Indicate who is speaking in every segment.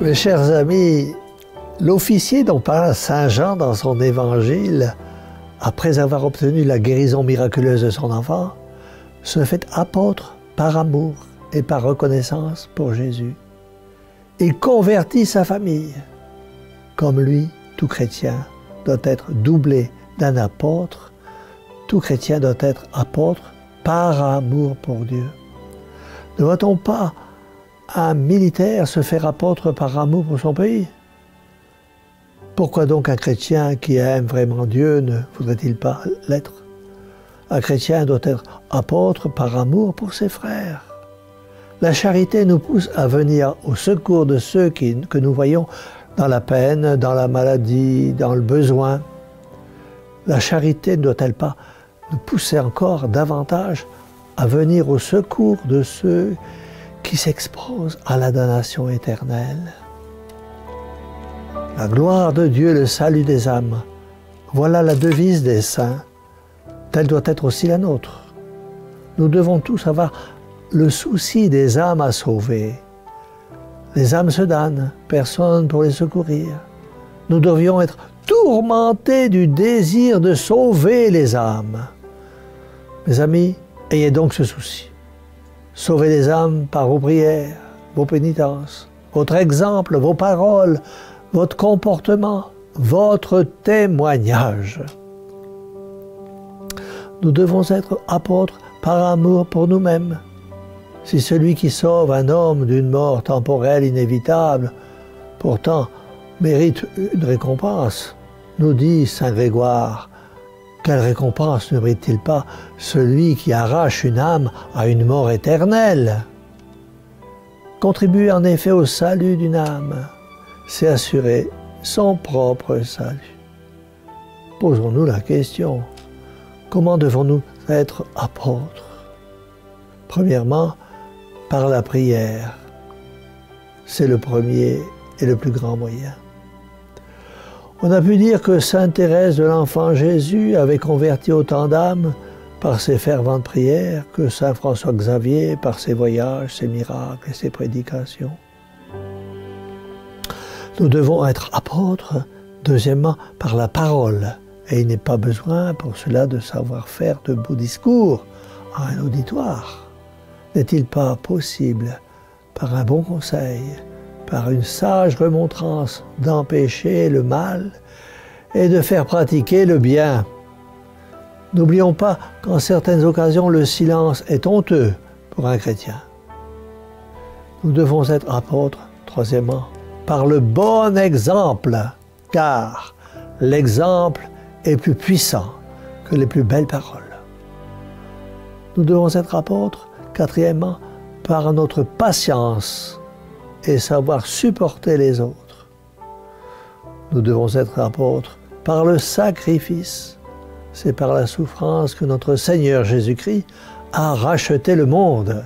Speaker 1: Mes chers amis, l'officier dont parle saint Jean dans son évangile, après avoir obtenu la guérison miraculeuse de son enfant, se fait apôtre par amour et par reconnaissance pour Jésus. Il convertit sa famille. Comme lui, tout chrétien doit être doublé d'un apôtre. Tout chrétien doit être apôtre par amour pour Dieu. Ne voit-on pas un militaire se faire apôtre par amour pour son pays? Pourquoi donc un chrétien qui aime vraiment Dieu ne voudrait-il pas l'être? Un chrétien doit être apôtre par amour pour ses frères. La charité nous pousse à venir au secours de ceux que nous voyons dans la peine, dans la maladie, dans le besoin. La charité ne doit-elle pas nous pousser encore davantage à venir au secours de ceux qui s'exposent à la damnation éternelle? La gloire de Dieu, le salut des âmes, voilà la devise des saints. Telle doit être aussi la nôtre. Nous devons tous avoir le souci des âmes à sauver. Les âmes se damnent, personne pour les secourir. Nous devions être tourmentés du désir de sauver les âmes. Mes amis, ayez donc ce souci. Sauvez les âmes par vos prières, vos pénitences, votre exemple, vos paroles, votre comportement, votre témoignage. Nous devons être apôtres par amour pour nous-mêmes. Si celui qui sauve un homme d'une mort temporelle inévitable, pourtant mérite une récompense, nous dit saint Grégoire, quelle récompense ne mérite-t-il pas celui qui arrache une âme à une mort éternelle? Contribuer en effet au salut d'une âme, c'est assurer son propre salut. Posons-nous la question, comment devons-nous être apôtres? Premièrement, par la prière. C'est le premier et le plus grand moyen. On a pu dire que sainte Thérèse de l'Enfant Jésus avait converti autant d'âmes par ses ferventes prières que saint François Xavier par ses voyages, ses miracles et ses prédications. Nous devons être apôtres, deuxièmement, par la parole. Et il n'est pas besoin pour cela de savoir faire de beaux discours à un auditoire. N'est-il pas possible, par un bon conseil, par une sage remontrance, d'empêcher le mal et de faire pratiquer le bien? N'oublions pas qu'en certaines occasions, le silence est honteux pour un chrétien. Nous devons être apôtres, troisièmement, par le bon exemple, car l'exemple est plus puissant que les plus belles paroles. Nous devons être apôtres, quatrièmement, par notre patience et savoir supporter les autres. Nous devons être apôtres par le sacrifice. C'est par la souffrance que notre Seigneur Jésus-Christ a racheté le monde.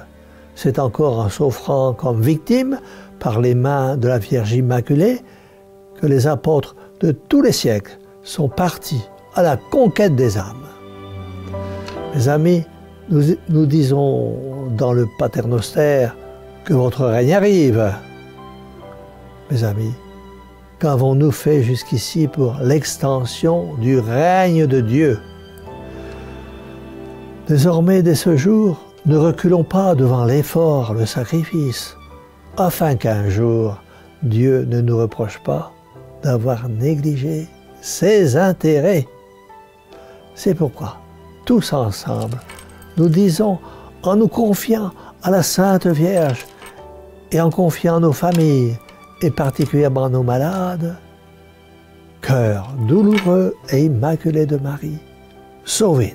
Speaker 1: C'est encore en s'offrant comme victime par les mains de la Vierge Immaculée que les apôtres de tous les siècles sont partis à la conquête des âmes. Mes amis, nous disons dans le Paternoster que votre règne arrive. Mes amis, qu'avons-nous fait jusqu'ici pour l'extension du règne de Dieu? Désormais, dès ce jour, ne reculons pas devant l'effort, le sacrifice, afin qu'un jour, Dieu ne nous reproche pas d'avoir négligé ses intérêts. C'est pourquoi, tous ensemble, nous disons, en nous confiant à la Sainte Vierge et en confiant nos familles, et particulièrement nos malades, cœur douloureux et immaculé de Marie, sauvez-nous.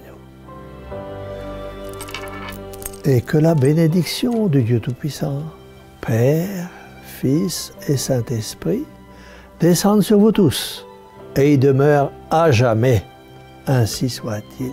Speaker 1: Et que la bénédiction du Dieu Tout-Puissant, Père, Fils et Saint-Esprit, descende sur vous tous et y demeure à jamais. Ainsi soit-il.